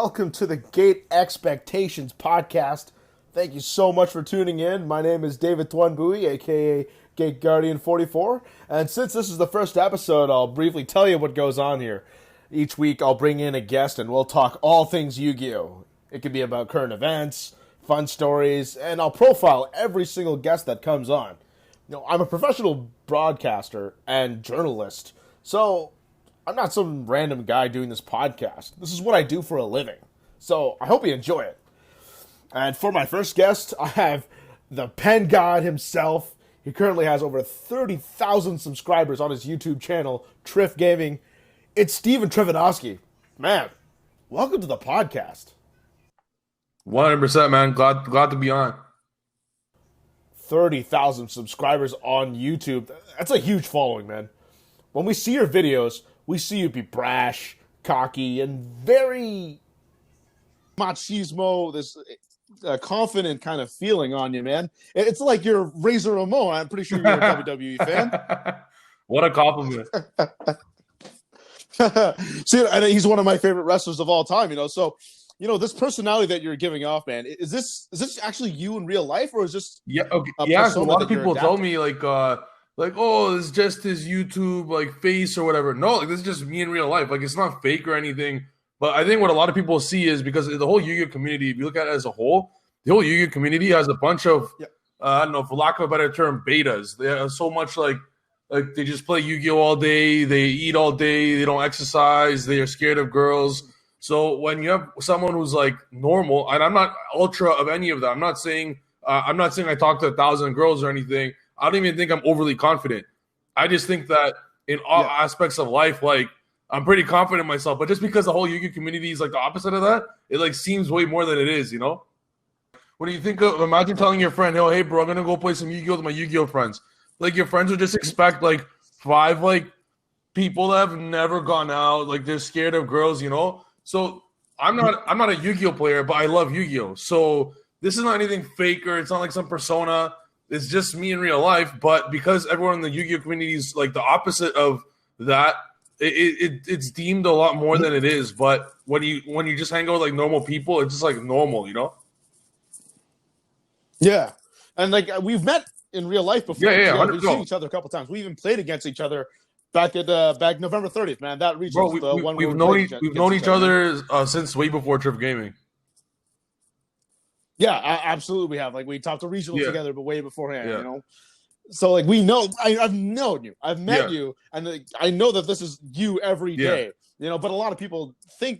welcome to the Gate Expectations podcast. Thank you so much for tuning in. My name is David Twanbui, aka Gate Guardian 44, and since this is the first episode, I'll briefly tell you what goes on here. Each week, I'll bring in a guest and we'll talk all things Yu-Gi-Oh! It could be about current events, fun stories, and I'll profile every single guest that comes on. I'm a professional broadcaster and journalist, so I'm not some random guy doing this podcast. This is what I do for a living. So I hope you enjoy it. And for my first guest, I have the pen god himself. He currently has over 30,000 subscribers on his YouTube channel, Trif Gaming. It's Steven Trifunoski. Man, welcome to the podcast. 100%, man. Glad to be on. 30,000 subscribers on YouTube. That's a huge following, man. When we see your videos, we see you be brash, cocky, and very machismo, this confident kind of feeling on you, man. It's like you're Razor Ramon. I'm pretty sure you're a WWE fan. What a compliment. See, and he's one of my favorite wrestlers of all time, So, this personality that you're giving off, man, is this actually you in real life, or is this So a lot of people told me like, oh, it's just his YouTube face or whatever. No, this is just me in real life. It's not fake or anything. But I think what a lot of people see is because the whole Yu-Gi-Oh community, if you look at it as a whole, the whole Yu-Gi-Oh community has a bunch of, I don't know, for lack of a better term, betas. They have so much like they just play Yu-Gi-Oh all day, they eat all day, they don't exercise, they are scared of girls. So when you have someone who's normal, and I'm not ultra of any of that. I'm not saying I talk to 1,000 girls or anything. I don't even think I'm overly confident. I just think that in all aspects of life, I'm pretty confident in myself. But just because the whole Yu-Gi-Oh community is the opposite of that, it seems way more than it is, What do you think of, imagine telling your friend, hey bro, I'm going to go play some Yu-Gi-Oh with my Yu-Gi-Oh friends. Your friends would just expect five people that have never gone out, they're scared of girls, So I'm not a Yu-Gi-Oh player, but I love Yu-Gi-Oh. So this is not anything fake or it's not like some persona. It's just me in real life. But because everyone in the Yu-Gi-Oh community is the opposite of that, it's deemed a lot more than it is. But when you just hang out with normal people, it's just normal, Yeah, and we've met in real life before. Yeah. We've seen each other a couple times. We even played against each other back November 30th. Man, that region. Bro, we've known each other since way before Trif Gaming. Yeah, absolutely. We have we talked to regional together, but way beforehand. So we know. I've known you. I've met you, and I know that this is you every day. But a lot of people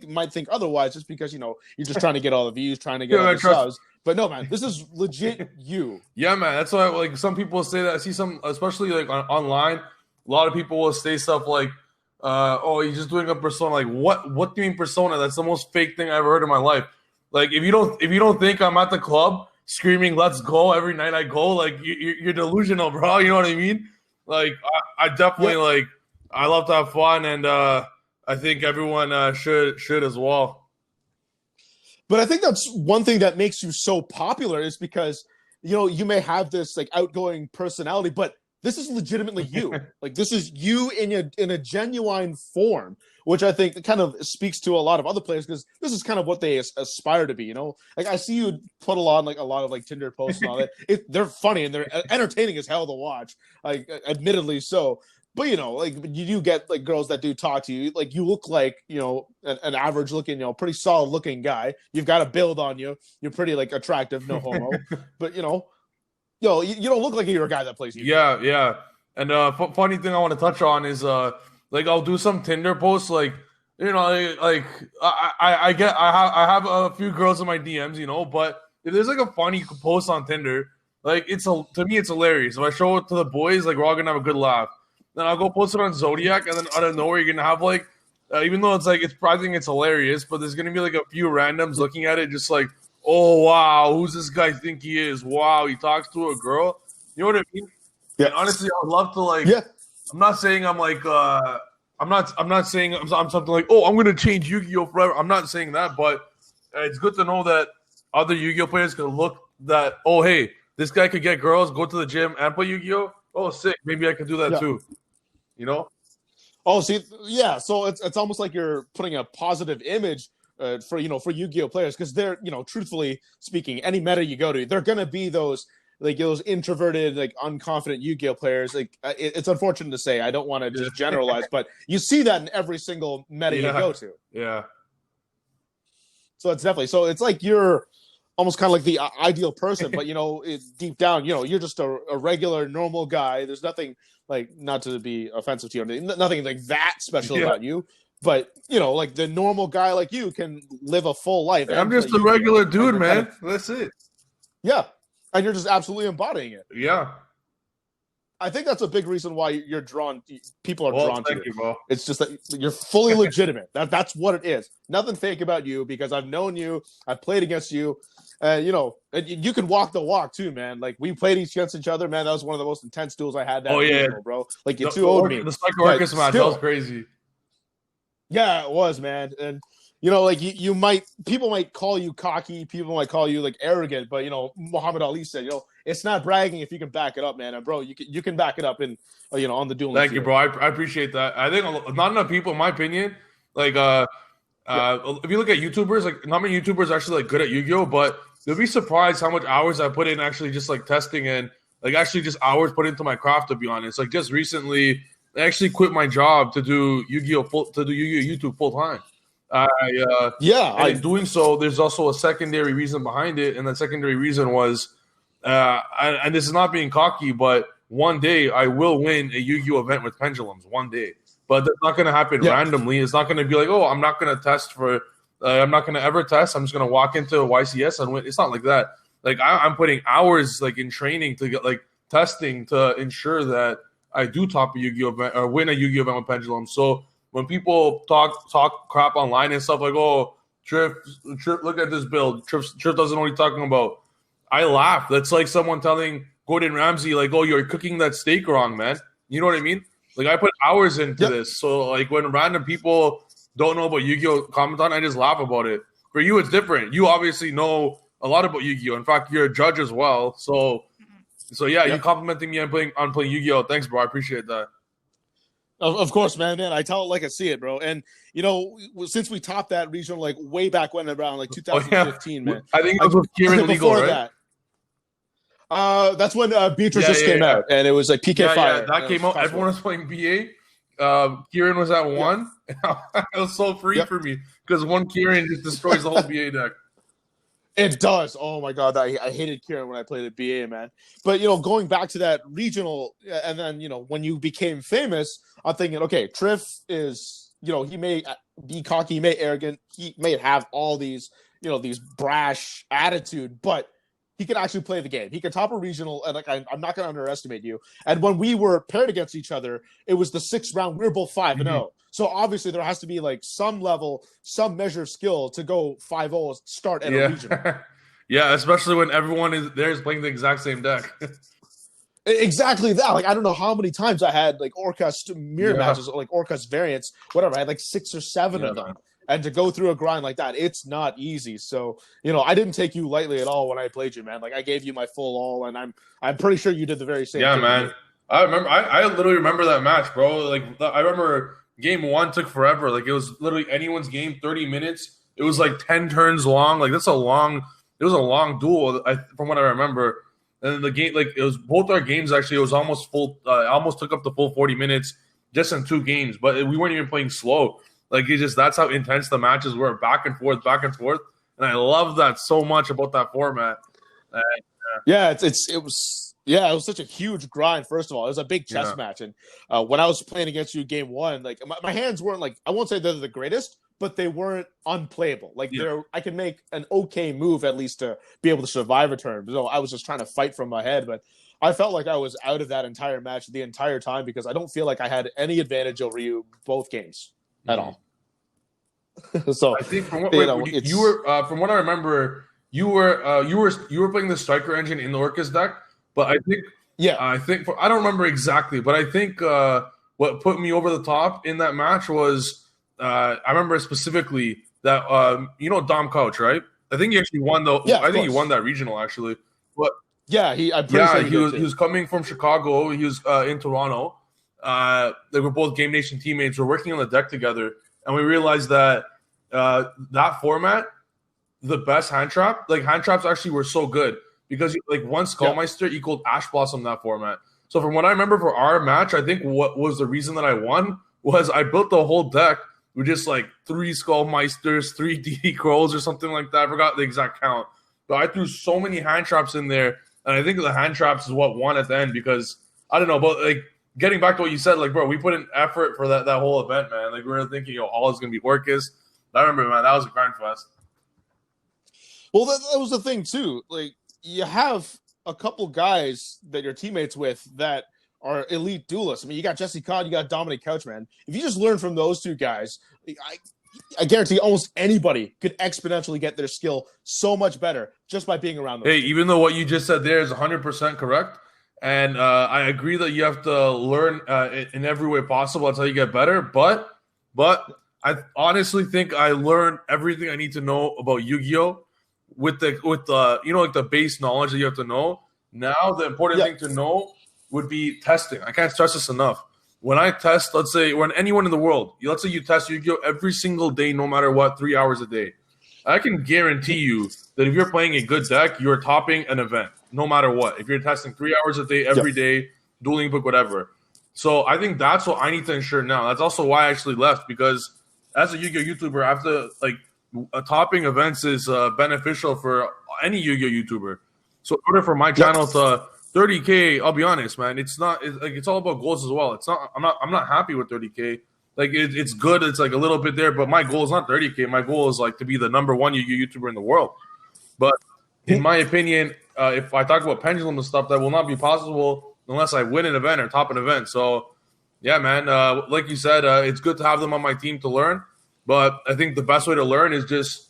might think otherwise, just because you're just trying to get all the views, trying to get all the subs. But no, man, this is legit you. Yeah, man. That's why some people say that. I see some, especially online. A lot of people will say stuff "Oh, he's just doing a persona." What do you mean persona? That's the most fake thing I ever heard in my life. If you don't think I'm at the club screaming "Let's go" every night I go, you're delusional, bro. You know what I mean? I definitely I love to have fun, and I think everyone should as well. But I think that's one thing that makes you so popular is because you may have this outgoing personality, but this is legitimately you. This is you in a genuine form, which I think kind of speaks to a lot of other players because this is kind of what they aspire to be. I see you put a lot of Tinder posts and all that. They're funny and they're entertaining as hell to watch. Admittedly so. But you do get girls that do talk to you. You look like an average looking, pretty solid looking guy. You've got a build on you. You're pretty attractive, no homo. But you don't look like you're a guy that plays you. Yeah. And funny thing I want to touch on is I'll do some Tinder posts I have a few girls in my DMs, but if there's a funny post on Tinder, to me it's hilarious. If I show it to the boys, we're all gonna have a good laugh. Then I'll go post it on Zodiac, and then out of nowhere you're gonna have even though I think it's hilarious, but there's gonna be a few randoms looking at it, just oh wow, who's this guy think he is? Wow, he talks to a girl. You know what I mean? Yeah. And honestly, I would love to I'm not saying I'm I'm not saying I'm something oh, I'm gonna change Yu-Gi-Oh forever. I'm not saying that, but it's good to know that other Yu-Gi-Oh players can look that. Oh, hey, this guy could get girls, go to the gym, and play Yu-Gi-Oh. Oh, sick. Maybe I can do that too. Oh, see, yeah. So it's almost like you're putting a positive image for Yu-Gi-Oh players, because they're, truthfully speaking, any meta you go to, they're gonna be those introverted, like unconfident Yu-Gi-Oh players. Like it's unfortunate to say, I don't want to just generalize, but you see that in every single meta you go to. Yeah. So it's like you're almost kind of like the ideal person, but deep down, you're just a regular normal guy. There's nothing, like, not to be offensive to you, nothing like that special about you. But like the normal guy like you can live a full life. I'm just a regular dude, man. That's it. Yeah, and you're just absolutely embodying it. Yeah, I think that's a big reason why you're drawn. People are drawn to you. Bro. It's just that you're fully legitimate. That's what it is. Nothing fake about you, because I've known you. I've played against you. And you can walk the walk too, man. Like, we played against each other, man. That was one of the most intense duels I had. Bro. Like, you two owed me. The Psycho Orcus match, that was crazy. Yeah, it was, man. And like people might call you cocky, people might call you like arrogant, but Muhammad Ali said, it's not bragging if you can back it up, man. And bro, you can back it up in on the dueling. Thank you, bro. I appreciate that. I think not enough people, in my opinion, like if you look at YouTubers, like, not many YouTubers are actually like good at Yu-Gi-Oh, but you'll be surprised how much hours I put in actually just like testing and like actually just hours put into my craft, to be honest. Like, just recently I actually quit my job to do Yu-Gi-Oh YouTube full time. In doing so, there's also a secondary reason behind it, and that secondary reason was, and this is not being cocky, but one day I will win a Yu-Gi-Oh event with pendulums. One day, but that's not going to happen randomly. It's not going to be like, oh, I'm not going to test for, I'm not going to ever test. I'm just going to walk into YCS and win. It's not like that. Like, I'm putting hours like in training to get like testing to ensure that I do top a Yu-Gi-Oh event or win a Yu-Gi-Oh event with pendulums. So when people talk crap online and stuff like, oh, Trif, look at this build. Trif doesn't know what he's talking about. I laugh. That's like someone telling Gordon Ramsay, like, oh, you're cooking that steak wrong, man. You know what I mean? Like, I put hours into this. So, like, when random people don't know about Yu-Gi-Oh comment on, I just laugh about it. For you, it's different. You obviously know a lot about Yu-Gi-Oh. In fact, you're a judge as well. So yeah, you complimenting me on playing Yu-Gi-Oh. Thanks, bro. I appreciate that. Of course, man. I tell it like I see it, bro. And since we topped that regional like way back when, around like 2015, man. I think it was with Kieran Legal, right? That's when Beatrice just came out, and it was like PK Fire. Yeah, that came out. Everyone was playing BA. Kieran was at 1. It was so free for me because one Kieran just destroys the whole BA deck. It does. Oh my god, I hated Kieran when I played at BA, man. But going back to that regional, and then when you became famous, I'm thinking, okay, Trif is he may be cocky, he may arrogant, he may have all these these brash attitude, but he can actually play the game. He can top a regional, and like I'm not going to underestimate you. And when we were paired against each other, it was the 6th round. We were both 5-0. So obviously there has to be like some level, some measure of skill to go 5-0 start at a regional. Yeah, especially when everyone is playing the exact same deck. Exactly that. Like, I don't know how many times I had like Orcus mirror matches, or like Orcus variants, whatever. I had like 6 or 7 of them. Man. And to go through a grind like that, it's not easy. So, I didn't take you lightly at all when I played you, man. Like, I gave you my full all, and I'm pretty sure you did the very same thing. Yeah, man. I remember. I literally remember that match, bro. Like, I remember game 1 took forever. Like, it was literally anyone's game, 30 minutes. It was like 10 turns long. Like, it was a long duel, from what I remember. And the game, like, it was both our games, actually, it was almost full. Almost took up the full 40 minutes just in 2 games. But we weren't even playing slow. Like, that's how intense the matches were, back and forth. And I love that so much about that format. It was such a huge grind. First of all, it was a big chess match. And when I was playing against you game 1, like my hands weren't like, I won't say they're the greatest, but they weren't unplayable. Like I can make an okay move at least to be able to survive a turn. So I was just trying to fight from my head, but I felt like I was out of that entire match the entire time because I don't feel like I had any advantage over you both games at all. So I think from what you were, from what I remember, you were playing the striker engine in the Orcus deck, but I think I don't remember exactly, but I think what put me over the top in that match was I remember specifically that Dom Couch, right? I think he actually won I think he won that regional actually. But he was coming from Chicago. He was in Toronto. They were both Game Nation teammates. We're working on the deck together, and we realized that that format, the best hand trap, like hand traps actually were so good because like one Skullmeister equaled Ash Blossom in that format. So from what I remember for our match, I think what was the reason that I won was I built the whole deck with just like 3 Skullmeisters, 3 DD Crows or something like that. I forgot the exact count. But I threw so many hand traps in there, and I think the hand traps is what won at the end because, I don't know, but like getting back to what you said, like, bro, we put in effort for that whole event, man. Like, we were thinking, all it's going to be Orcus. I remember, man, that was a grind fest. Well, that was the thing, too. Like, you have a couple guys that you're teammates with that are elite duelists. I mean, you got Jesse Codd, you got Dominic Couchman. If you just learn from those two guys, I guarantee almost anybody could exponentially get their skill so much better just by being around them. Hey, even though what you just said there is 100% correct, and I agree that you have to learn in every way possible. That's how you get better. But I honestly think I learned everything I need to know about Yu-Gi-Oh! with the like the base knowledge that you have to know. Now the important thing to know would be testing. I can't stress this enough. When I test, let's say when anyone in the world, let's say you test Yu-Gi-Oh! Every single day, no matter what, 3 hours a day, I can guarantee you that if you're playing a good deck, you're topping an event, no matter what. If you're testing 3 hours a day, every day, dueling book, whatever. So I think that's what I need to ensure now. That's also why I actually left, because as a Yu-Gi-Oh! YouTuber, I have to, like, topping events is beneficial for any Yu-Gi-Oh! YouTuber. So in order for my channel to 30K, I'll be honest, man, it's all about goals as well. I'm not happy with 30K. Like, it's good. It's like a little bit there, but my goal is not 30K. My goal is like to be the number 1 Yu-Gi-Oh! YouTuber in the world. But in my opinion, if I talk about pendulum and stuff, that will not be possible unless I win an event or top an event. So yeah, man, like you said, it's good to have them on my team to learn. But I think the best way to learn is just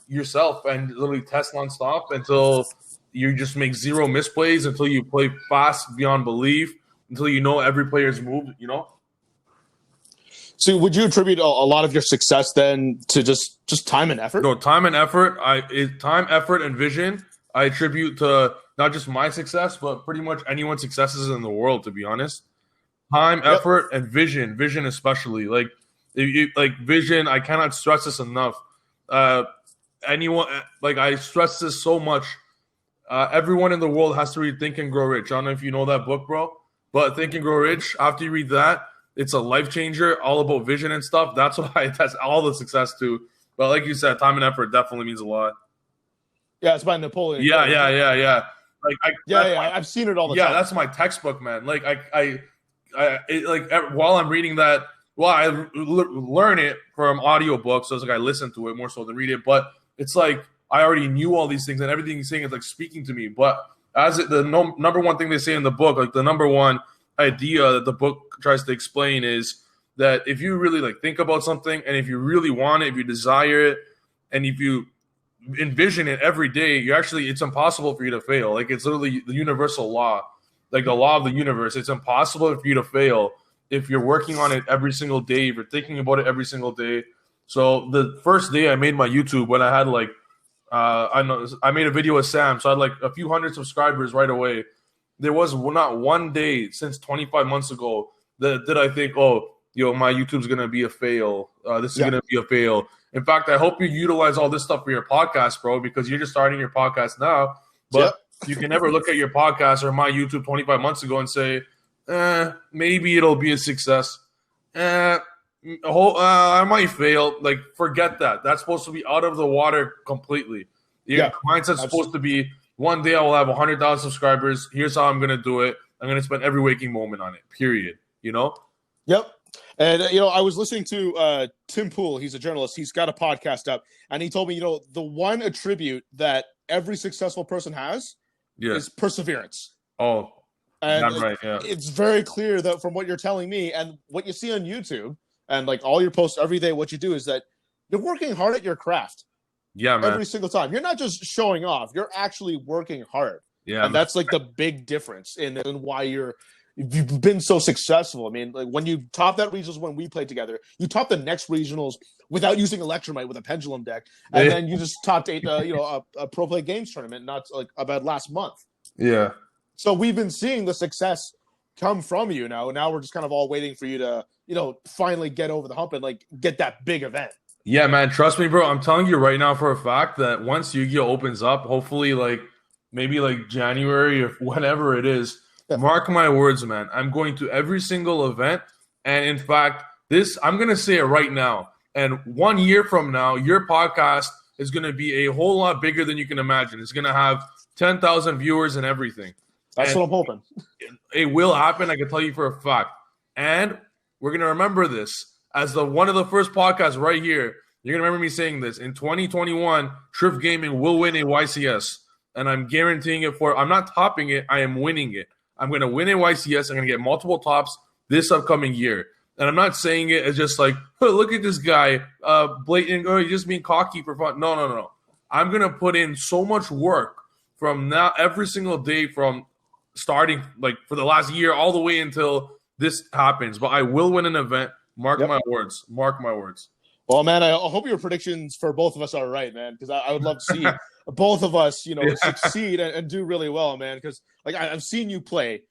yourself and literally test nonstop until you just make 0 misplays, until you play fast beyond belief, until you know every player's move, So would you attribute a lot of your success then to just time and effort? No, time and effort. Time, effort, and vision I attribute to not just my success, but pretty much anyone's successes in the world, to be honest. Time, effort, and vision. Vision especially. Like vision, I cannot stress this enough. Anyone, like, I stress this so much. Everyone in the world has to read Think and Grow Rich. I don't know if you know that book, bro, but Think and Grow Rich, after you read that, it's a life changer, all about vision and stuff. That's what I attest all the success to. But like you said, time and effort definitely means a lot. Yeah, it's by Napoleon. Yeah. Like, I've seen it all the time. Yeah, that's my textbook, man. Like, while I'm reading that, I learn it from audiobooks, so it's like I listen to it more so than read it. But it's like I already knew all these things, and everything he's saying is like speaking to me. But number one thing they say in the book, like the number one idea that the book tries to explain, is that if you really like think about something, and if you really want it, if you desire it, and if you envision it every day, it's impossible for you to fail. Like, it's literally the universal law, like the law of the universe. It's impossible for you to fail if you're working on it every single day, if you're thinking about it every single day. So the first day I made my YouTube, when I had like I made a video with Sam, so I had like a few hundred subscribers right away. There was not one day since 25 months ago that I think, my YouTube's going to be a fail. This is going to be a fail. In fact, I hope you utilize all this stuff for your podcast, bro, because you're just starting your podcast now. But you can never look at your podcast or my YouTube 25 months ago and say, maybe it'll be a success. I might fail. Like, forget that. That's supposed to be out of the water completely. Your mindset's supposed to be, one day I will have 100,000 subscribers. Here's how I'm going to do it. I'm going to spend every waking moment on it, period. Yep. And, I was listening to Tim Pool. He's a journalist. He's got a podcast up. And he told me, the one attribute that every successful person has is perseverance. Oh, and that's right. Yeah. It's very clear that from what you're telling me and what you see on YouTube and like all your posts every day, what you do is that you're working hard at your craft. Yeah, man. Every single time. You're not just showing off. You're actually working hard. Yeah. And that's like the big difference in why you've been so successful. I mean, like when you top that regionals when we played together, you top the next regionals without using Electromite with a pendulum deck. And then you just topped a Pro Play Games tournament, not like about last month. Yeah. So we've been seeing the success come from you now. Now we're just kind of all waiting for you to, finally get over the hump and like get that big event. Yeah, man, trust me, bro. I'm telling you right now for a fact that once Yu-Gi-Oh opens up, hopefully like maybe like January or whenever it is, Yeah. mark my words, man. I'm going to every single event. And in fact, this I'm gonna say it right now. And 1 year from now, your podcast is gonna be a whole lot bigger than you can imagine. It's gonna have 10,000 viewers and everything. That's And what I'm hoping. it will happen, I can tell you for a fact. And we're gonna remember this as the one of the first podcasts right here. You're gonna remember me saying this in 2021. Trif Gaming will win a YCS, and I'm guaranteeing it. I'm not topping it. I am winning it. I'm gonna win a YCS. I'm gonna get multiple tops this upcoming year. And I'm not saying it as just like, oh, look at this guy, blatant. Oh, he's just being cocky for fun. No. I'm gonna put in so much work from now every single day from starting like for the last year all the way until this happens. But I will win an event. Mark my words. Mark my words. Well, man, I hope your predictions for both of us are right, man, because I would love to see both of us, succeed and do really well, man. Because like I've seen you play,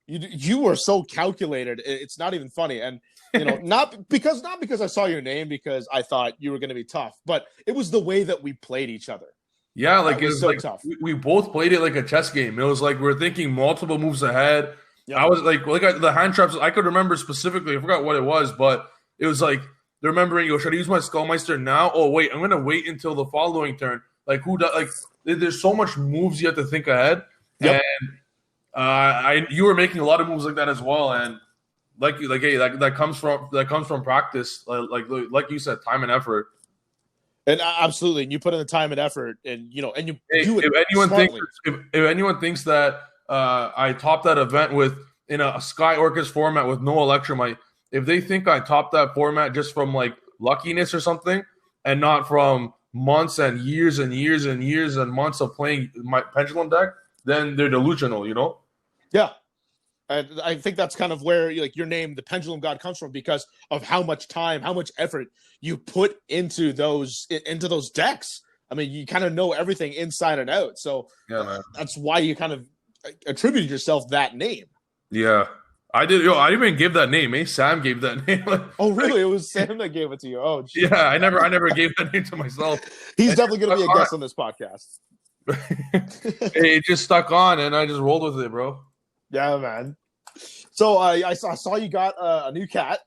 you were so calculated. It's not even funny, and not because I saw your name because I thought you were going to be tough, but it was the way that we played each other. Yeah, like it was so like tough. We both played it like a chess game. It was like we're thinking multiple moves ahead. Yep. I was like the hand traps. I could remember specifically. I forgot what it was, but it was like remembering. Should I use my Skullmeister now? Oh wait, I'm gonna wait until the following turn. Like who does? Like there's so much moves you have to think ahead. Yep. And you were making a lot of moves like that as well. And that comes from practice. Like you said, time and effort. And absolutely, and you put in the time and effort, and you do it. If anyone thinks that I topped that event in a Sky Orcus format with no Electromite, if they think I topped that format just from like luckiness or something, and not from months and years and years and years and months of playing my Pendulum deck, then they're delusional, Yeah. And I think that's kind of where your name, the Pendulum God, comes from because of how much time, how much effort you put into those decks. I mean, you kind of know everything inside and out. So yeah, man. That's why you kind of attributed yourself that name. Yeah, I did. I didn't even give that name. Sam gave that name. Oh, really? It was Sam that gave it to you. Oh, geez. Yeah. I never gave that name to myself. He's definitely going to be a guest on this podcast. It just stuck on, and I just rolled with it, bro. Yeah, man. So I saw you got a new cat.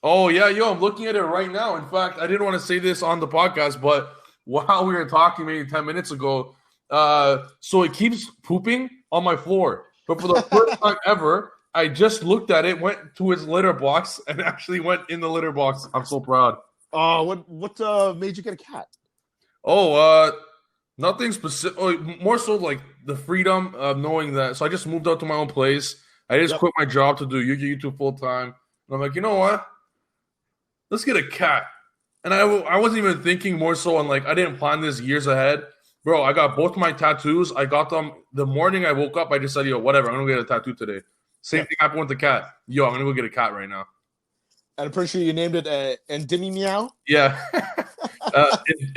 Oh, yeah. I'm looking at it right now. In fact, I didn't want to say this on the podcast, but while we were talking maybe 10 minutes ago, so it keeps pooping on my floor. But for the first time ever, I just looked at it, went to its litter box, and actually went in the litter box. I'm so proud. What made you get a cat? Nothing specific. More so like the freedom of knowing that. So I just moved out to my own place. I just quit my job to do YouTube full time. And I'm like, you know what? Let's get a cat. And I wasn't even thinking more so on like, I didn't plan this years ahead. Bro, I got both my tattoos. I got them the morning I woke up. I just said, whatever. I'm going to get a tattoo today. Same thing happened with the cat. I'm going to go get a cat right now. And I'm pretty sure you named it Indimi Meow? Yeah.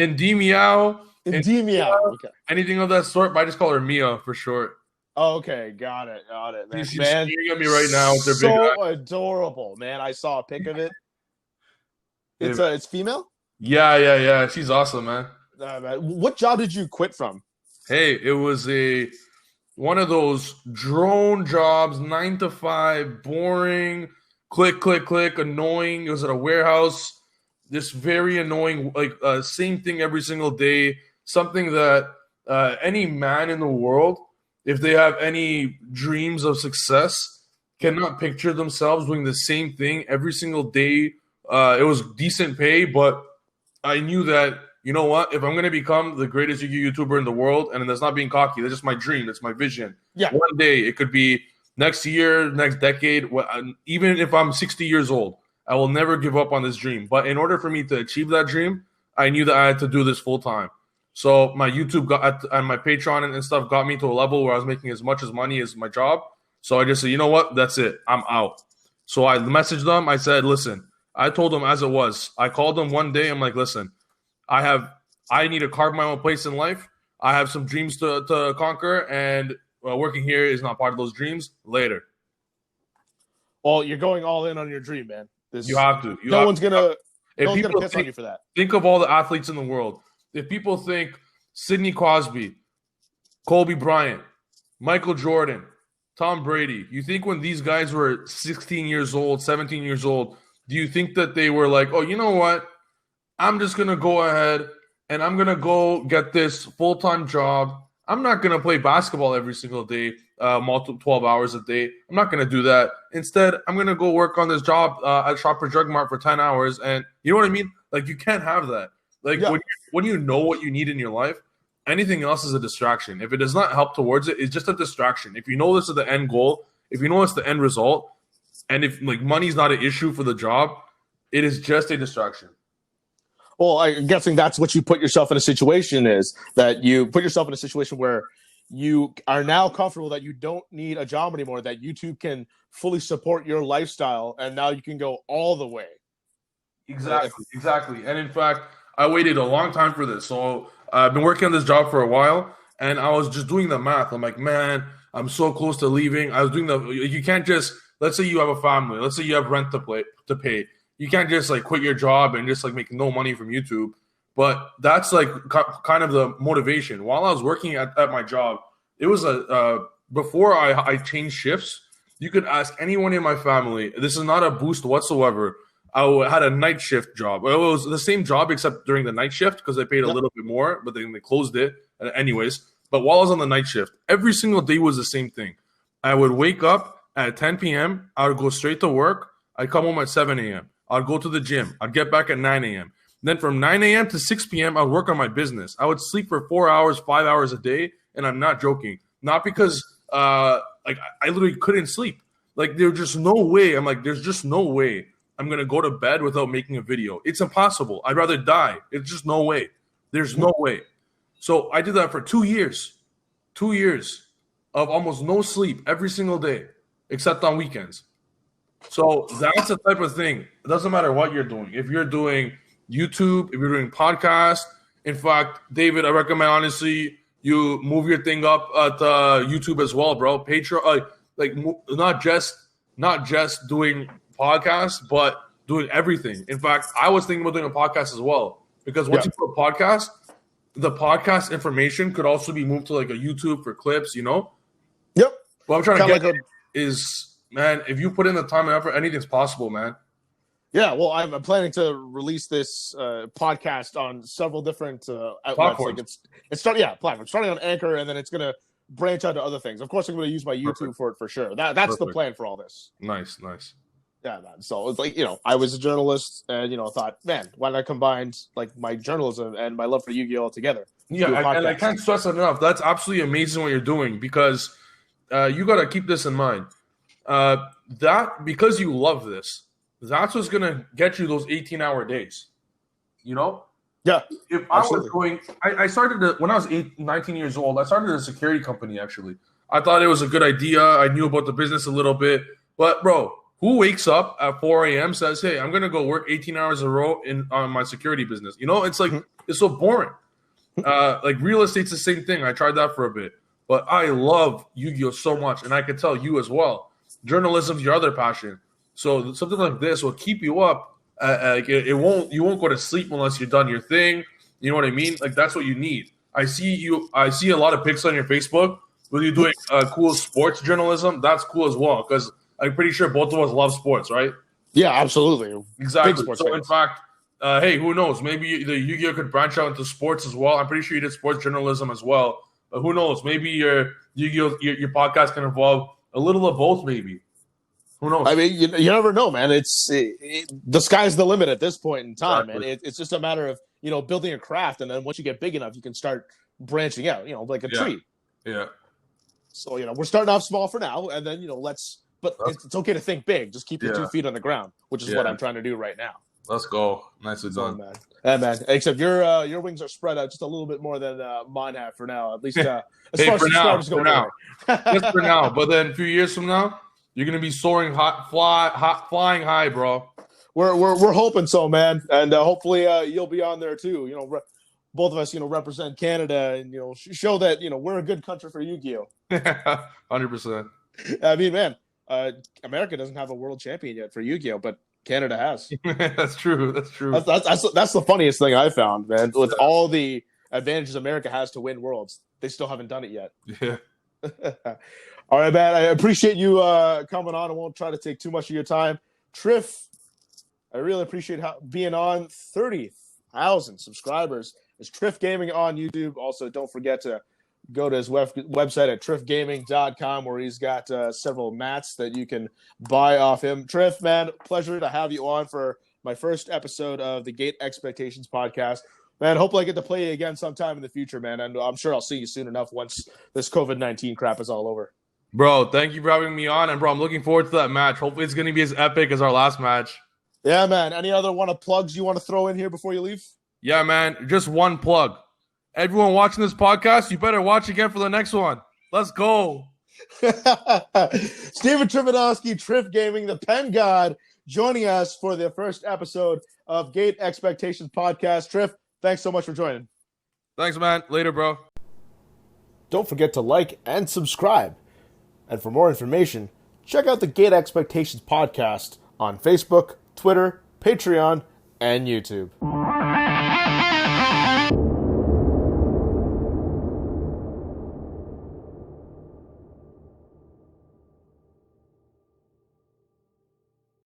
Indie Meow. Indie Meow. Okay. Anything of that sort, but I just call her Mia for short. Oh, okay, got it, man. She's staring at me right now with her so big eye. Adorable, man. I saw a pic of it. It's female? Yeah. She's awesome, man. What job did you quit from? Hey, it was one of those drone jobs, 9 to 5, boring, click, annoying. It was at a warehouse. This very annoying, same thing every single day. Something that any man in the world, if they have any dreams of success, cannot picture themselves doing the same thing every single day. It was decent pay, but I knew that, you know what? If I'm going to become the greatest YouTuber in the world, and that's not being cocky, that's just my dream, that's my vision. Yeah. One day, it could be next year, next decade, even if I'm 60 years old, I will never give up on this dream. But in order for me to achieve that dream, I knew that I had to do this full time. So my YouTube and my Patreon and stuff got me to a level where I was making as much as money as my job. So I just said, you know what? That's it. I'm out. So I messaged them. I said, listen, I told them as it was. I called them one day. I'm like, listen, I need to carve my own place in life. I have some dreams to conquer, and working here is not part of those dreams. Later. Well, you're going all in on your dream, man. You have to. No one's gonna If No one's gonna people piss on you for that. think of all the athletes in the world. If people think Sidney Crosby, Kobe Bryant, Michael Jordan, Tom Brady, you think when these guys were 16 years old, 17 years old, do you think that they were like, oh, you know what? I'm just going to go ahead and I'm going to go get this full-time job. I'm not going to play basketball every single day, multiple 12 hours a day. I'm not going to do that. Instead, I'm going to go work on this job at Shoppers Drug Mart for 10 hours. And you know what I mean? Like, you can't have that. Like, when you know what you need in your life, anything else is a distraction. If it does not help towards it, it's just a distraction. If you know this is the end goal, if you know it's the end result, and if like money's not an issue for the job, it is just a distraction. Well, I'm guessing that's what you put yourself in a situation is that you put yourself in a situation where you are now comfortable that you don't need a job anymore, that YouTube can fully support your lifestyle, and now you can go all the way. Exactly. And in fact, I waited a long time for this. So I've been working on this job for a while, and I was just doing the math. I'm like, man, I'm so close to leaving. I was doing you can't just, let's say you have a family. Let's say you have rent to pay. You can't just like quit your job and just like make no money from YouTube. But that's like kind of the motivation. While I was working at my job, it was before I changed shifts, you could ask anyone in my family. This is not a boost whatsoever. I had a night shift job. It was the same job except during the night shift because they paid a little bit more, but then they closed it anyways. But while I was on the night shift, every single day was the same thing. I would wake up at 10 p.m. I would go straight to work. I'd come home at 7 a.m. I'd go to the gym. I'd get back at 9 a.m. Then from 9 a.m. to 6 p.m., I'd work on my business. I would sleep for 4 hours, 5 hours a day, and I'm not joking. Not because I literally couldn't sleep. Like there's just no way. I'm like, there's just no way I'm going to go to bed without making a video. It's impossible. I'd rather die. It's just no way. There's no way. So I did that for 2 years. 2 years of almost no sleep every single day, except on weekends. So that's the type of thing. It doesn't matter what you're doing. If you're doing YouTube, if you're doing podcasts. In fact, David, I recommend honestly you move your thing up at YouTube as well, bro. Patreon, not just doing podcasts, but doing everything. In fact, I was thinking about doing a podcast as well because once you put a podcast, the podcast information could also be moved to like a YouTube for clips, you know? Yep. What I'm trying to get is, man, if you put in the time and effort, anything's possible, man. Yeah, well, I'm planning to release this podcast on several different outlets. Platforms. Like it's platforms. Starting on Anchor, and then it's going to branch out to other things. Of course, I'm going to use my YouTube for it for sure. That's the plan for all this. Nice. Yeah, man. So it's like, I was a journalist, and thought, man, why not combine like my journalism and my love for Yu-Gi-Oh together? Yeah, and I can't stress it enough. That's absolutely amazing what you're doing because you got to keep this in mind. Because you love this, that's what's going to get you those 18-hour days. You know? Yeah. If I was going, I started when I was 19 years old, I started a security company, actually. I thought it was a good idea. I knew about the business a little bit. But, bro, who wakes up at 4 a.m., says, hey, I'm going to go work 18 hours in a row on my security business? You know, it's like, it's so boring. Like real estate's the same thing. I tried that for a bit. But I love Yu-Gi-Oh so much, and I could tell you as well. Journalism's your other passion. So something like this will keep you up. You won't go to sleep unless you're done your thing. You know what I mean? Like that's what you need. I see a lot of pics on your Facebook with you doing cool sports journalism. That's cool as well because I'm pretty sure both of us love sports, right? Yeah, absolutely. Exactly. So fans. In fact, hey, who knows? Maybe the Yu-Gi-Oh could branch out into sports as well. I'm pretty sure you did sports journalism as well. But who knows? Maybe your Yu-Gi-Oh your podcast can involve a little of both, maybe. Who knows? I mean, you never know, man. The sky's the limit at this point in time, exactly. And it's just a matter of building a craft, and then once you get big enough, you can start branching out. Like a tree. Yeah. So we're starting off small for now, and then But it's okay to think big. Just keep your 2 feet on the ground, which is what I'm trying to do right now. Let's go. Nicely done, man. Yeah, man. Except your wings are spread out just a little bit more than mine have for now. At least as far as subscribers go. Just for now. But then a few years from now, you're gonna be soaring flying high, bro. We're hoping so, man. And hopefully you'll be on there too. Both of us, represent Canada and show that we're a good country for Yu-Gi-Oh. 100%. I mean, man, America doesn't have a world champion yet for Yu-Gi-Oh, but Canada has. That's true. That's the funniest thing I found, man. With all the advantages America has to win worlds, they still haven't done it yet. Yeah. All right, man. I appreciate you coming on. I won't try to take too much of your time. Trif, I really appreciate being on. 30,000 subscribers. It's Trif Gaming on YouTube. Also, don't forget to go to his website at trifgaming.com, where he's got several mats that you can buy off him. Trif, man, pleasure to have you on for my first episode of the Gate Expectations podcast. Man, hopefully I get to play you again sometime in the future, man. And I'm sure I'll see you soon enough once this COVID-19 crap is all over. Bro, thank you for having me on. And, bro, I'm looking forward to that match. Hopefully it's going to be as epic as our last match. Yeah, man. Any other plugs you want to throw in here before you leave? Yeah, man. Just one plug. Everyone watching this podcast, you better watch again for the next one. Let's go. Steven Trifunoski, Trif Gaming, the Pen God, joining us for the first episode of Gate Expectations podcast. Trif, thanks so much for joining. Thanks, man. Later, bro. Don't forget to like and subscribe. And for more information, check out the Gate Expectations podcast on Facebook, Twitter, Patreon, and YouTube.